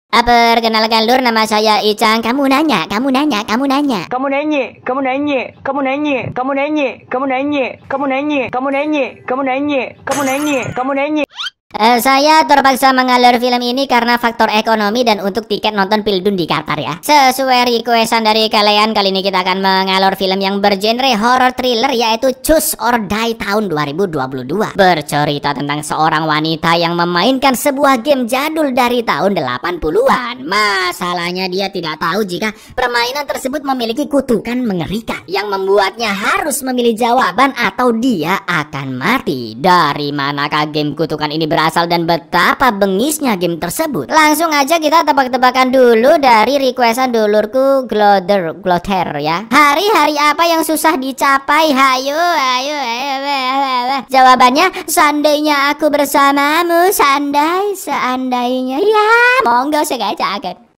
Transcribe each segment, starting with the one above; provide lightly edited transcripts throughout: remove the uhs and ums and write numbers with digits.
Perkenalkan Lur, nama saya Icang. Kamu nanya. Saya terpaksa mengalur film ini karena faktor ekonomi dan untuk tiket nonton Pildun di Qatar ya. Sesuai requestan dari kalian, kali ini kita akan mengalur film yang bergenre horror thriller, yaitu Choose or Die tahun 2022. Bercerita tentang seorang wanita yang memainkan sebuah game jadul dari tahun 80-an. Masalahnya dia tidak tahu jika permainan tersebut memiliki kutukan mengerikan yang membuatnya harus memilih jawaban atau dia akan mati. Dari manakah game kutukan ini berasal dan betapa bengisnya game tersebut? Langsung aja kita tebak-tebakan dulu dari requestan dulurku Glotter ya. Hari-hari apa yang susah dicapai? Ayo. Jawabannya, seandainya aku bersamamu. Seandainya ya. Monggo segajakan.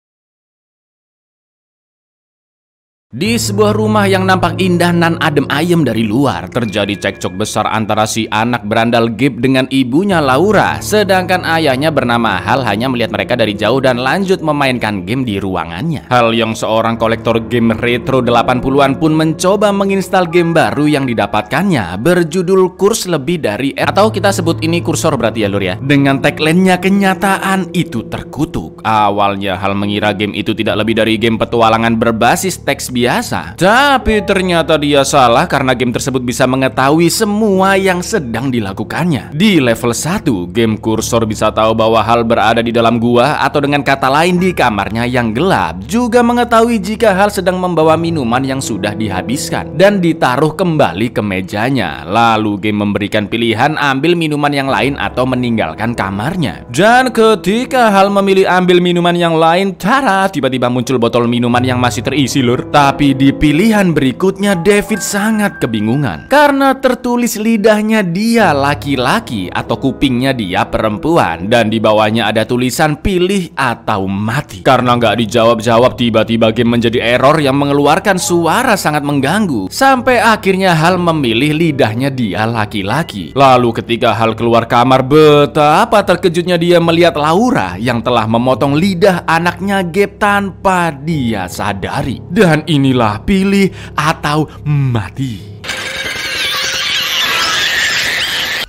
Di sebuah rumah yang nampak indah nan adem ayem dari luar, terjadi cekcok besar antara si anak berandal Gabe dengan ibunya Laura. Sedangkan ayahnya bernama Hal hanya melihat mereka dari jauh dan lanjut memainkan game di ruangannya. Hal yang seorang kolektor game retro 80-an pun mencoba menginstal game baru yang didapatkannya, berjudul Kurs Lebih Dari atau kita sebut ini kursor berarti ya Lur ya. Dengan tagline-nya kenyataan itu terkutuk. Awalnya Hal mengira game itu tidak lebih dari game petualangan berbasis teks biasa, tapi ternyata dia salah karena game tersebut bisa mengetahui semua yang sedang dilakukannya. Di level 1, game kursor bisa tahu bahwa Hal berada di dalam gua atau dengan kata lain di kamarnya yang gelap, juga mengetahui jika Hal sedang membawa minuman yang sudah dihabiskan dan ditaruh kembali ke mejanya. Lalu game memberikan pilihan ambil minuman yang lain atau meninggalkan kamarnya. Dan ketika Hal memilih ambil minuman yang lain, tada, tiba-tiba muncul botol minuman yang masih terisi Lur. Tapi di pilihan berikutnya David sangat kebingungan karena tertulis lidahnya dia laki-laki atau kupingnya dia perempuan dan di bawahnya ada tulisan pilih atau mati. Karena nggak dijawab-jawab, tiba-tiba game menjadi error yang mengeluarkan suara sangat mengganggu sampai akhirnya Hal memilih lidahnya dia laki-laki. Lalu ketika Hal keluar kamar, betapa terkejutnya dia melihat Laura yang telah memotong lidah anaknya Gabe tanpa dia sadari. Dan inilah pilih atau mati.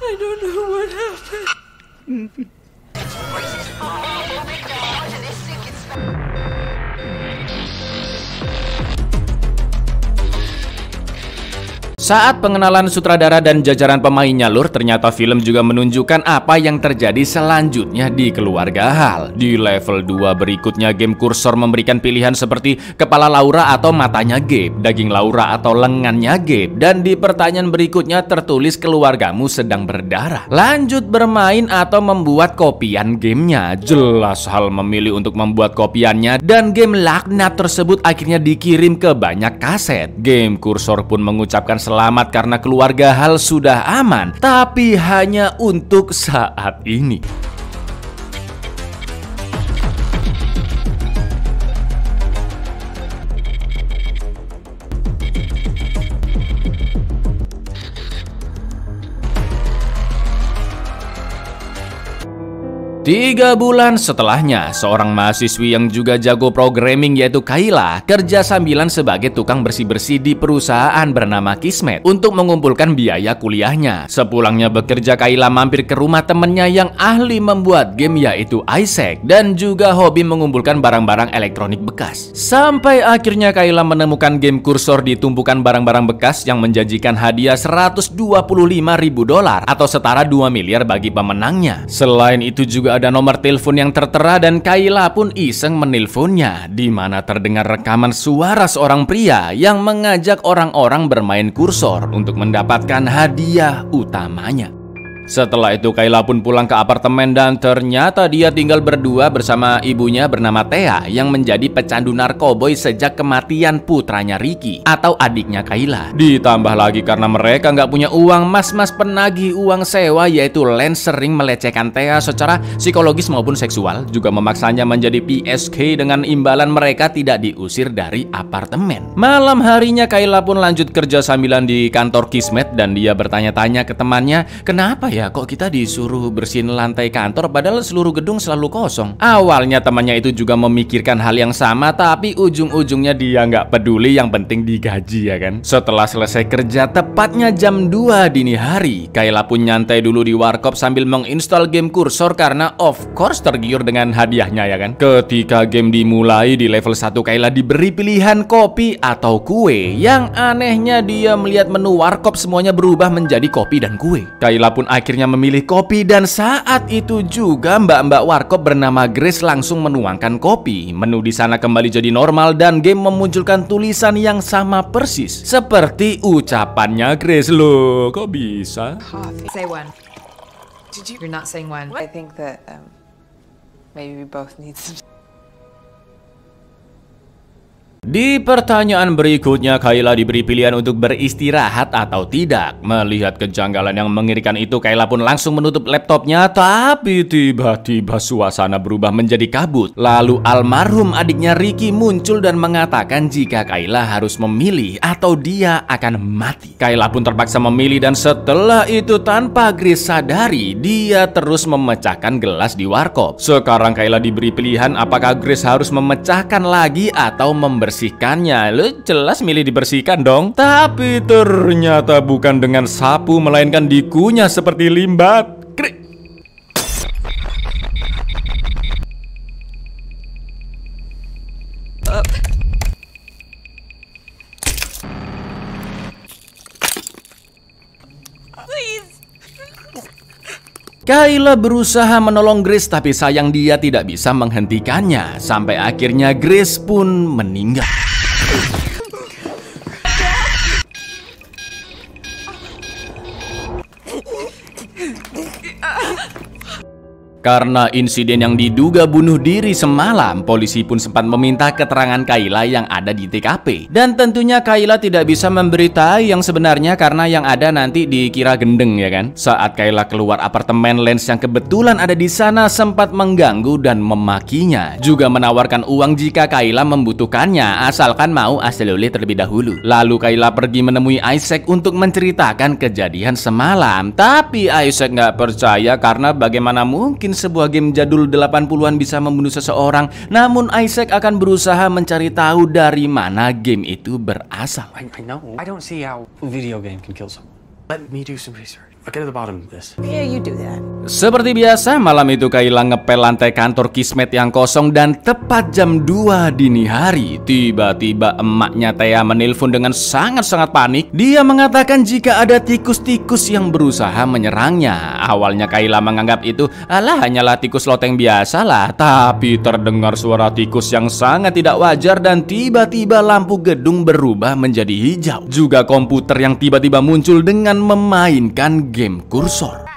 I don't know what happened. Saat pengenalan sutradara dan jajaran pemainnya Lur, ternyata film juga menunjukkan apa yang terjadi selanjutnya di keluarga Hal. Di level 2 berikutnya, game kursor memberikan pilihan seperti kepala Laura atau matanya Gabe, daging Laura atau lengannya Gabe, dan di pertanyaan berikutnya tertulis keluargamu sedang berdarah. Lanjut bermain atau membuat kopian gamenya. Jelas Hal memilih untuk membuat kopiannya dan game laknat tersebut akhirnya dikirim ke banyak kaset. Game kursor pun mengucapkan selamat karena keluarga Hal sudah aman, tapi hanya untuk saat ini. Tiga bulan setelahnya, seorang mahasiswi yang juga jago programming yaitu Kayla kerja sambilan sebagai tukang bersih-bersih di perusahaan bernama Kismet untuk mengumpulkan biaya kuliahnya. Sepulangnya bekerja, Kayla mampir ke rumah temennya yang ahli membuat game yaitu Isaac dan juga hobi mengumpulkan barang-barang elektronik bekas. Sampai akhirnya Kayla menemukan game kursor di tumpukan barang-barang bekas yang menjanjikan hadiah $125.000 atau setara 2 miliar bagi pemenangnya. Selain itu juga ada nomor telepon yang tertera dan Kayla pun iseng menelponnya, di mana terdengar rekaman suara seorang pria yang mengajak orang-orang bermain kursor untuk mendapatkan hadiah utamanya. Setelah itu Kayla pun pulang ke apartemen dan ternyata dia tinggal berdua bersama ibunya bernama Thea yang menjadi pecandu narkoboy sejak kematian putranya Ricky atau adiknya Kayla. Ditambah lagi karena mereka nggak punya uang, mas-mas penagih uang sewa yaitu Lance sering melecehkan Thea secara psikologis maupun seksual, juga memaksanya menjadi PSK dengan imbalan mereka tidak diusir dari apartemen. Malam harinya Kayla pun lanjut kerja sambilan di kantor Kismet dan dia bertanya-tanya ke temannya, kenapa ya ya, kok kita disuruh bersihin lantai kantor padahal seluruh gedung selalu kosong. Awalnya temannya itu juga memikirkan hal yang sama, tapi ujung-ujungnya dia nggak peduli, yang penting digaji ya kan. Setelah selesai kerja tepatnya jam 2 dini hari, Kayla pun nyantai dulu di warkop sambil menginstal game Cursor karena of course tergiur dengan hadiahnya ya kan. Ketika game dimulai di level 1, Kayla diberi pilihan kopi atau kue. Yang anehnya dia melihat menu warkop semuanya berubah menjadi kopi dan kue. Kayla pun akhirnya memilih kopi dan saat itu juga mbak-mbak warkop bernama Grace langsung menuangkan kopi. Menu di sana kembali jadi normal dan game memunculkan tulisan yang sama persis seperti ucapannya Grace. Loh, kok bisa? Coffee. Say one. You're not saying one. I think that maybe we both need some. Di pertanyaan berikutnya, Kayla diberi pilihan untuk beristirahat atau tidak. Melihat kejanggalan yang mengerikan itu, Kayla pun langsung menutup laptopnya. Tapi tiba-tiba suasana berubah menjadi kabut. Lalu almarhum adiknya Ricky muncul dan mengatakan jika Kayla harus memilih atau dia akan mati. Kayla pun terpaksa memilih dan setelah itu tanpa Grace sadari, dia terus memecahkan gelas di warkop. Sekarang Kayla diberi pilihan apakah Grace harus memecahkan lagi atau membersihkannya. Lo jelas milih dibersihkan dong. Tapi ternyata bukan dengan sapu melainkan dikunyah seperti limbat. Kayla berusaha menolong Grace tapi sayang dia tidak bisa menghentikannya. Sampai akhirnya Grace pun meninggal. Karena insiden yang diduga bunuh diri semalam, polisi pun sempat meminta keterangan Kayla yang ada di TKP. Dan tentunya Kayla tidak bisa memberitahu yang sebenarnya karena yang ada nanti dikira gendeng ya kan. Saat Kayla keluar apartemen, Lance yang kebetulan ada di sana sempat mengganggu dan memakinya. Juga menawarkan uang jika Kayla membutuhkannya, asalkan mau asal oleh terlebih dahulu. Lalu Kayla pergi menemui Isaac untuk menceritakan kejadian semalam. Tapi Isaac nggak percaya karena bagaimana mungkin sebuah game jadul 80-an bisa membunuh seseorang. Namun Isaac akan berusaha mencari tahu dari mana game itu berasal. I know. I don't see how a video game can kill someone. Let me do some research. I'll get to the bottom of this. Yeah, you do that. Seperti biasa, malam itu Kayla ngepel lantai kantor Kismet yang kosong dan tepat jam 2 dini hari, tiba-tiba emaknya Thea menelpon dengan sangat-sangat panik. Dia mengatakan jika ada tikus-tikus yang berusaha menyerangnya. Awalnya Kayla menganggap itu hanyalah tikus loteng biasa lah, tapi terdengar suara tikus yang sangat tidak wajar dan tiba-tiba lampu gedung berubah menjadi hijau. Juga komputer yang tiba-tiba muncul dengan memainkan game Cursor.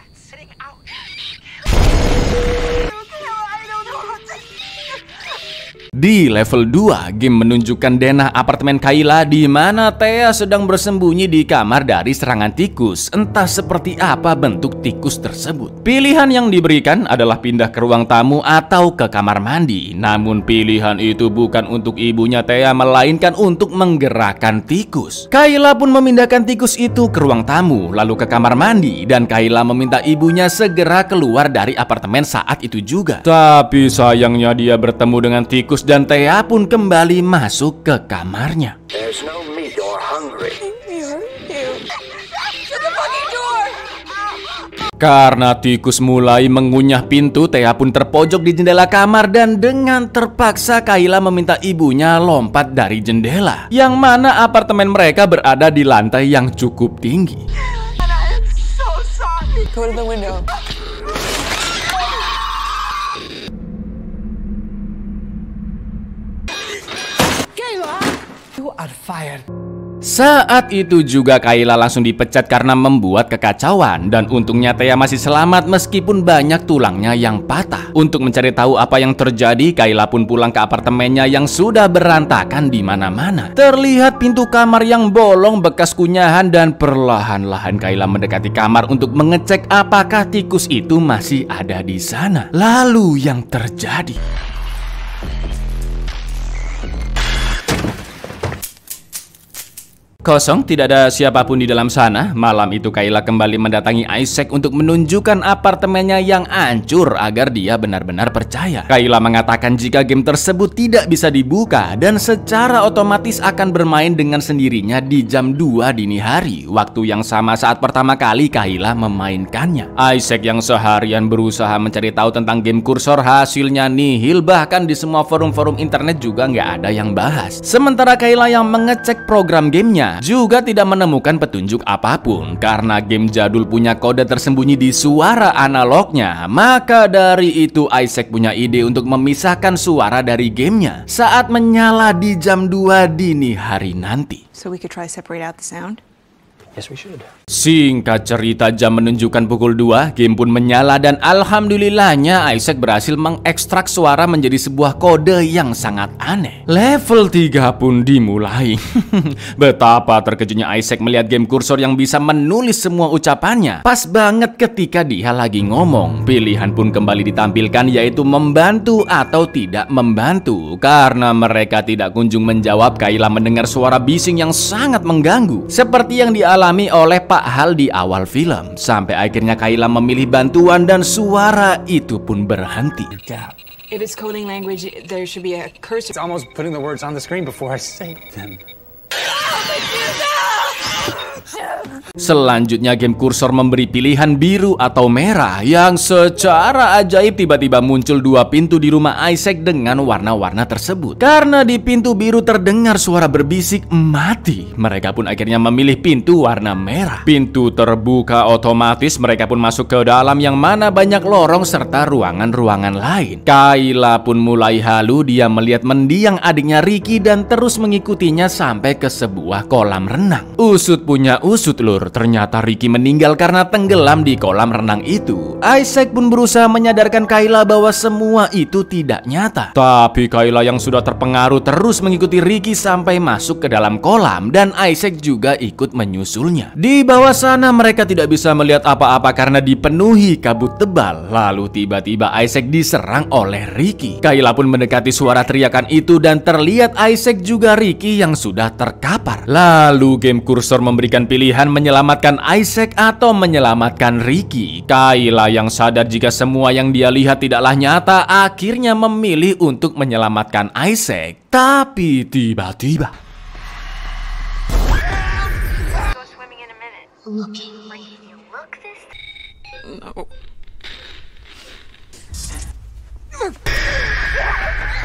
Di level 2, game menunjukkan denah apartemen Kayla di mana Thea sedang bersembunyi di kamar dari serangan tikus. Entah seperti apa bentuk tikus tersebut. Pilihan yang diberikan adalah pindah ke ruang tamu atau ke kamar mandi. Namun pilihan itu bukan untuk ibunya Thea, melainkan untuk menggerakkan tikus. Kayla pun memindahkan tikus itu ke ruang tamu, lalu ke kamar mandi, dan Kayla meminta ibunya segera keluar dari apartemen saat itu juga. Tapi sayangnya dia bertemu dengan tikus dan Thea pun kembali masuk ke kamarnya. There's no meat or hungry. Karena tikus mulai mengunyah pintu, Thea pun terpojok di jendela kamar dan dengan terpaksa Kayla meminta ibunya lompat dari jendela. Yang mana apartemen mereka berada di lantai yang cukup tinggi. Go to the window. You are fired. Saat itu juga Kayla langsung dipecat karena membuat kekacauan. Dan untungnya Thea masih selamat meskipun banyak tulangnya yang patah. Untuk mencari tahu apa yang terjadi, Kayla pun pulang ke apartemennya yang sudah berantakan di mana-mana. Terlihat pintu kamar yang bolong bekas kunyahan dan perlahan-lahan Kayla mendekati kamar untuk mengecek apakah tikus itu masih ada di sana. Lalu yang terjadi, Kosong, tidak ada siapapun di dalam sana. Malam itu Kayla kembali mendatangi Isaac untuk menunjukkan apartemennya yang hancur agar dia benar-benar percaya. Kayla mengatakan jika game tersebut tidak bisa dibuka dan secara otomatis akan bermain dengan sendirinya di jam 2 dini hari, waktu yang sama saat pertama kali Kayla memainkannya. Isaac yang seharian berusaha mencari tahu tentang game kursor hasilnya nihil, bahkan di semua forum-forum internet juga nggak ada yang bahas. Sementara Kayla yang mengecek program gamenya juga tidak menemukan petunjuk apapun karena game jadul punya kode tersembunyi di suara analognya. Maka dari itu Isaac punya ide untuk memisahkan suara dari gamenya saat menyala di jam 2 dini hari nanti. So we could try separate out the sound? Yes, we should. Singkat cerita, jam menunjukkan pukul 2, game pun menyala dan alhamdulillahnya Isaac berhasil mengekstrak suara menjadi sebuah kode yang sangat aneh. Level 3 pun dimulai. Betapa terkejutnya Isaac melihat game kursor yang bisa menulis semua ucapannya. Pas banget ketika dia lagi ngomong. Pilihan pun kembali ditampilkan, yaitu membantu atau tidak membantu. Karena mereka tidak kunjung menjawab, Kayla mendengar suara bising yang sangat mengganggu, seperti yang dialami oleh Pak Hal di awal film. Sampai akhirnya Kayla memilih bantuan dan suara itu pun berhenti. If it's coding language, there should be a cursor. It's almost putting the words on the screen before I say them. Selanjutnya game kursor memberi pilihan biru atau merah, yang secara ajaib tiba-tiba muncul 2 pintu di rumah Isaac dengan warna-warna tersebut. Karena di pintu biru terdengar suara berbisik mati, mereka pun akhirnya memilih pintu warna merah. Pintu terbuka otomatis, mereka pun masuk ke dalam yang mana banyak lorong serta ruangan-ruangan lain. Kayla pun mulai halu, dia melihat mendiang adiknya Ricky dan terus mengikutinya sampai ke sebuah kolam renang. Usut punya usut lur, ternyata Ricky meninggal karena tenggelam di kolam renang itu. Isaac pun berusaha menyadarkan Kayla bahwa semua itu tidak nyata. Tapi Kayla yang sudah terpengaruh terus mengikuti Ricky sampai masuk ke dalam kolam dan Isaac juga ikut menyusulnya. Di bawah sana mereka tidak bisa melihat apa-apa karena dipenuhi kabut tebal. Lalu tiba-tiba Isaac diserang oleh Ricky. Kayla pun mendekati suara teriakan itu dan terlihat Isaac juga Ricky yang sudah terkapar. Lalu game kursor memberikan pilihan menyelamatkan Isaac atau menyelamatkan Ricky. Kayla yang sadar jika semua yang dia lihat tidaklah nyata akhirnya memilih untuk menyelamatkan Isaac. Tapi tiba-tiba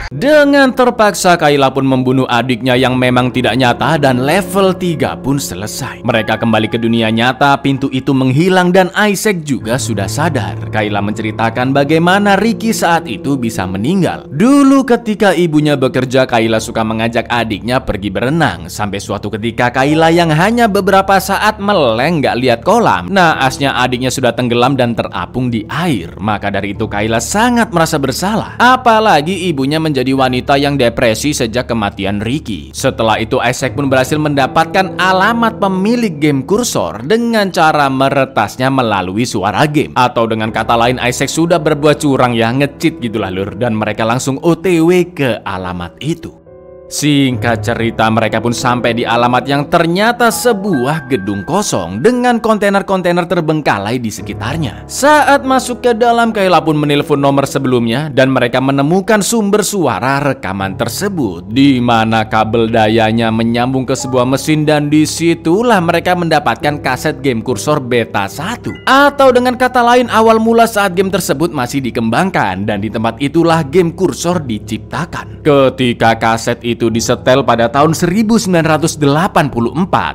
dengan terpaksa Kayla pun membunuh adiknya yang memang tidak nyata dan level 3 pun selesai. Mereka kembali ke dunia nyata, pintu itu menghilang dan Isaac juga sudah sadar. Kayla menceritakan bagaimana Ricky saat itu bisa meninggal. Dulu ketika ibunya bekerja, Kayla suka mengajak adiknya pergi berenang. Sampai suatu ketika Kayla yang hanya beberapa saat meleng gak lihat kolam. Naasnya adiknya sudah tenggelam dan terapung di air. Maka dari itu Kayla sangat merasa bersalah. Apalagi ibunya menjadi wanita yang depresi sejak kematian Ricky. Setelah itu Isaac pun berhasil mendapatkan alamat pemilik game kursor dengan cara meretasnya melalui suara game. Atau dengan kata lain Isaac sudah berbuat curang ya, nge-cheat gitulah lur. Dan mereka langsung OTW ke alamat itu. Singkat cerita, mereka pun sampai di alamat yang ternyata sebuah gedung kosong dengan kontainer-kontainer terbengkalai di sekitarnya. Saat masuk ke dalam, Kayla pun menelpon nomor sebelumnya dan mereka menemukan sumber suara rekaman tersebut, di mana kabel dayanya menyambung ke sebuah mesin dan disitulah mereka mendapatkan kaset game kursor beta 1. Atau dengan kata lain, awal mula saat game tersebut masih dikembangkan dan di tempat itulah game kursor diciptakan. Ketika kaset itu disetel pada tahun 1984,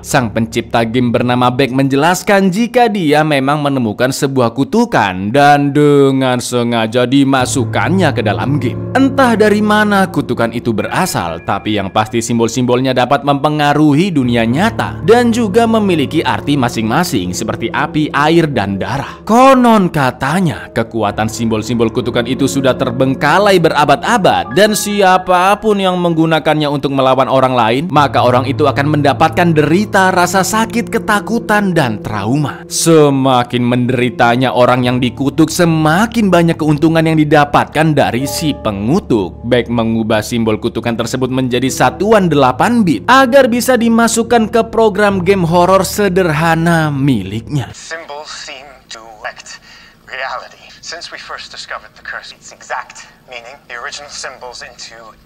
sang pencipta game bernama Beck menjelaskan jika dia memang menemukan sebuah kutukan dan dengan sengaja dimasukkannya ke dalam game. Entah dari mana kutukan itu berasal, tapi yang pasti simbol-simbolnya dapat mempengaruhi dunia nyata dan juga memiliki arti masing-masing seperti api, air, dan darah. Konon katanya kekuatan simbol-simbol kutukan itu sudah terbengkalai berabad-abad dan siapapun yang menggunakan melakukannya untuk melawan orang lain, maka orang itu akan mendapatkan derita, rasa sakit, ketakutan, dan trauma. Semakin menderitanya orang yang dikutuk, semakin banyak keuntungan yang didapatkan dari si pengutuk. Beck mengubah simbol kutukan tersebut menjadi satuan 8 bit agar bisa dimasukkan ke program game horor sederhana miliknya. Symbols seem to reflect reality. Since we first discovered the curse, its exact meaning, the original symbols into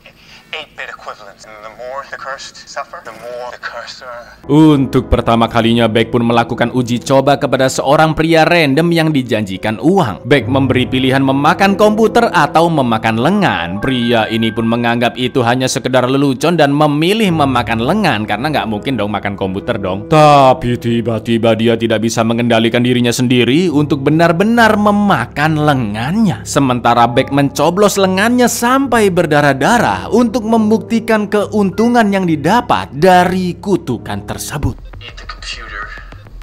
8-bit equivalents. And the more the cursed suffer, the more the cursor. Untuk pertama kalinya, Beck pun melakukan uji coba kepada seorang pria random yang dijanjikan uang. Beck memberi pilihan memakan komputer atau memakan lengan. Pria ini pun menganggap itu hanya sekedar lelucon dan memilih memakan lengan karena nggak mungkin dong makan komputer dong. Tapi tiba-tiba dia tidak bisa mengendalikan dirinya sendiri untuk benar-benar memakan lengannya. Sementara Beck mencoblos lengannya sampai berdarah-darah untuk membuktikan keuntungan yang didapat dari kutukan tersebut. Eat the computer,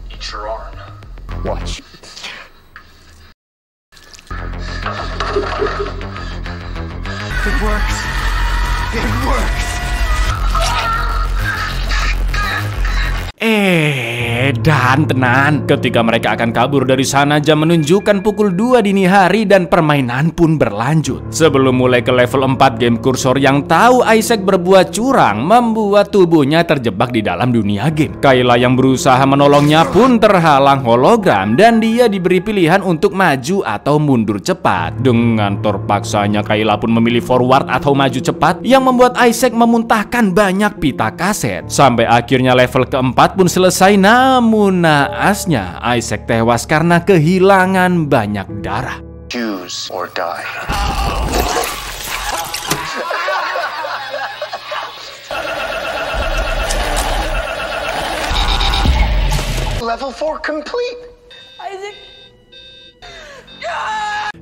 eat your arm. Watch. It works. It works. Dan tenan, ketika mereka akan kabur dari sana, jam menunjukkan pukul 2 dini hari dan permainan pun berlanjut. Sebelum mulai ke level 4, game kursor yang tahu Isaac berbuat curang membuat tubuhnya terjebak di dalam dunia game. Kayla yang berusaha menolongnya pun terhalang hologram dan dia diberi pilihan untuk maju atau mundur cepat. Dengan terpaksanya Kayla pun memilih forward atau maju cepat yang membuat Isaac memuntahkan banyak pita kaset. Sampai akhirnya level keempat pun selesai, namun naasnya Isaac tewas karena kehilangan banyak darah. Choose or die. Level 4 complete. Isaac.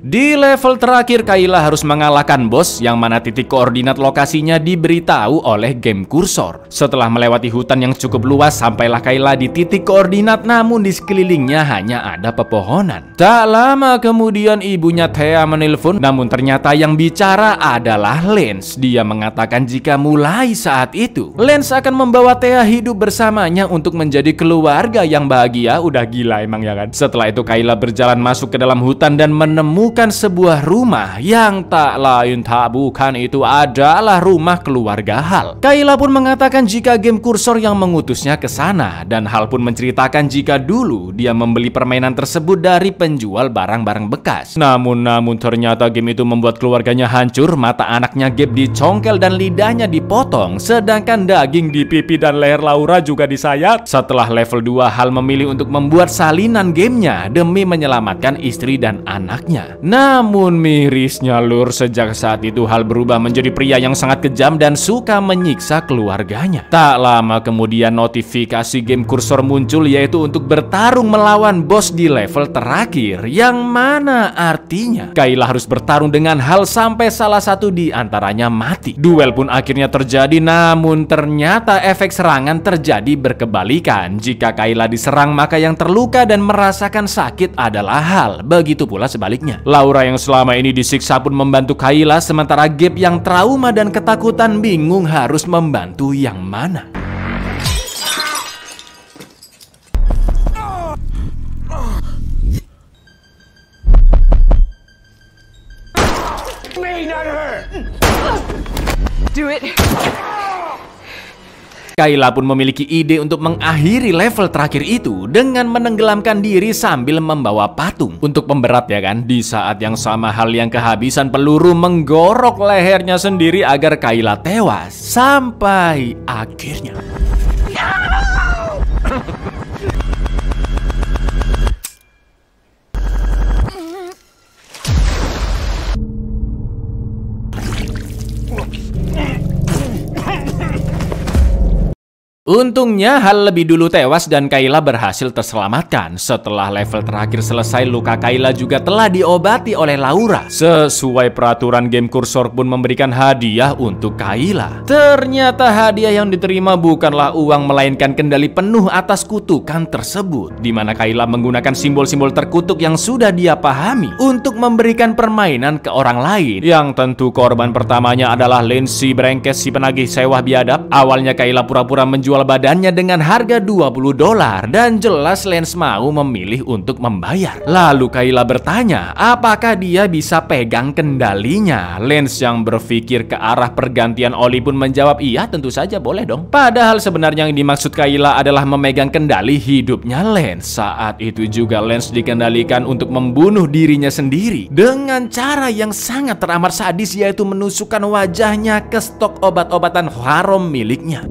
Di level terakhir, Kayla harus mengalahkan bos yang mana titik koordinat lokasinya diberitahu oleh game kursor. Setelah melewati hutan yang cukup luas, sampailah Kayla di titik koordinat, namun di sekelilingnya hanya ada pepohonan. Tak lama kemudian ibunya Thea menelpon, namun ternyata yang bicara adalah Lance. Dia mengatakan jika mulai saat itu, Lance akan membawa Thea hidup bersamanya untuk menjadi keluarga yang bahagia. Udah gila emang ya kan? Setelah itu Kayla berjalan masuk ke dalam hutan dan menemukan sebuah rumah yang tak lain tak bukan itu adalah rumah keluarga Hal. Kayla pun mengatakan jika game kursor yang mengutusnya ke sana, dan Hal pun menceritakan jika dulu dia membeli permainan tersebut dari penjual barang-barang bekas. Namun ternyata game itu membuat keluarganya hancur, mata anaknya Gabe dicongkel dan lidahnya dipotong, sedangkan daging di pipi dan leher Laura juga disayat. Setelah level 2, Hal memilih untuk membuat salinan gamenya demi menyelamatkan istri dan anaknya. Namun mirisnya lur, sejak saat itu Hal berubah menjadi pria yang sangat kejam dan suka menyiksa keluarganya. Tak lama kemudian notifikasi game kursor muncul, yaitu untuk bertarung melawan bos di level terakhir, yang mana artinya Kayla harus bertarung dengan Hal sampai salah satu di antaranya mati. Duel pun akhirnya terjadi, namun ternyata efek serangan terjadi berkebalikan. Jika Kayla diserang, maka yang terluka dan merasakan sakit adalah Hal. Begitu pula sebaliknya. Laura yang selama ini disiksa pun membantu Kayla, sementara Gabe yang trauma dan ketakutan bingung harus membantu yang mana. Do it. Kayla pun memiliki ide untuk mengakhiri level terakhir itu dengan menenggelamkan diri sambil membawa patung untuk pemberat ya kan. Di saat yang sama, Hal yang kehabisan peluru menggorok lehernya sendiri agar Kayla tewas. Sampai akhirnya Untungnya Hal lebih dulu tewas dan Kayla berhasil terselamatkan. Setelah level terakhir selesai, luka Kayla juga telah diobati oleh Laura. Sesuai peraturan game, kursor pun memberikan hadiah untuk Kayla. Ternyata hadiah yang diterima bukanlah uang melainkan kendali penuh atas kutukan tersebut, di mana Kayla menggunakan simbol-simbol terkutuk yang sudah dia pahami untuk memberikan permainan ke orang lain. Yang tentu korban pertamanya adalah Lindsay Brenkes, si penagih sewa biadab. Awalnya Kayla pura-pura menjual badannya dengan harga $20 dan jelas Lance mau memilih untuk membayar. Lalu Kayla bertanya apakah dia bisa pegang kendalinya. Lance yang berpikir ke arah pergantian oli pun menjawab iya, tentu saja boleh dong. Padahal sebenarnya yang dimaksud Kayla adalah memegang kendali hidupnya Lance. Saat itu juga Lance dikendalikan untuk membunuh dirinya sendiri dengan cara yang sangat teramat sadis, yaitu menusukkan wajahnya ke stok obat-obatan haram miliknya.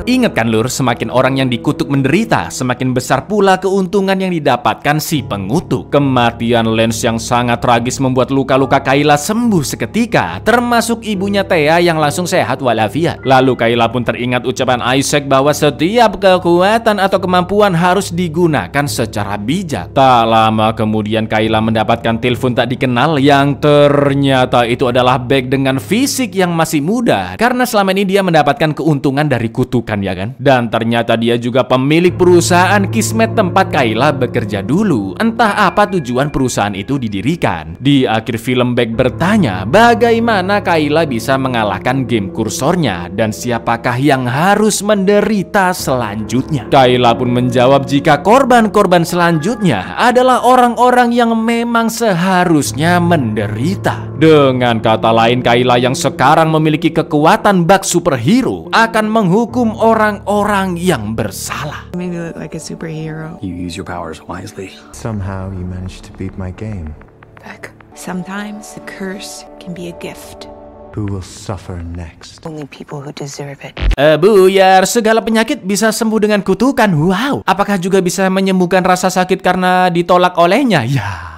Ingat kan Lur, semakin orang yang dikutuk menderita, semakin besar pula keuntungan yang didapatkan si pengutuk. Kematian Lance yang sangat tragis membuat luka-luka Kayla sembuh seketika, termasuk ibunya Thea yang langsung sehat walafiat. Lalu Kayla pun teringat ucapan Isaac bahwa setiap kekuatan atau kemampuan harus digunakan secara bijak. Tak lama kemudian Kayla mendapatkan telepon tak dikenal yang ternyata itu adalah Beck dengan fisik yang masih muda, karena selama ini dia mendapatkan keuntungan dari kutukan, ya kan? Dan ternyata dia juga pemilik perusahaan Kismet tempat Kayla bekerja dulu. Entah apa tujuan perusahaan itu didirikan. Di akhir film Beck bertanya bagaimana Kayla bisa mengalahkan game kursornya dan siapakah yang harus menderita selanjutnya. Kayla pun menjawab jika korban-korban selanjutnya adalah orang-orang yang memang seharusnya menderita. Dengan kata lain, Kayla yang sekarang memiliki kekuatan bak superhero akan menghukum orang-orang yang bersalah. Maybe look like a superhero. You use your powers wisely. Somehow you managed to beat my game. Beck, sometimes the curse can be a gift. Who will suffer next? Only people who deserve it. Buyar, segala penyakit bisa sembuh dengan kutukan. Wow, apakah juga bisa menyembuhkan rasa sakit karena ditolak olehnya? Ya.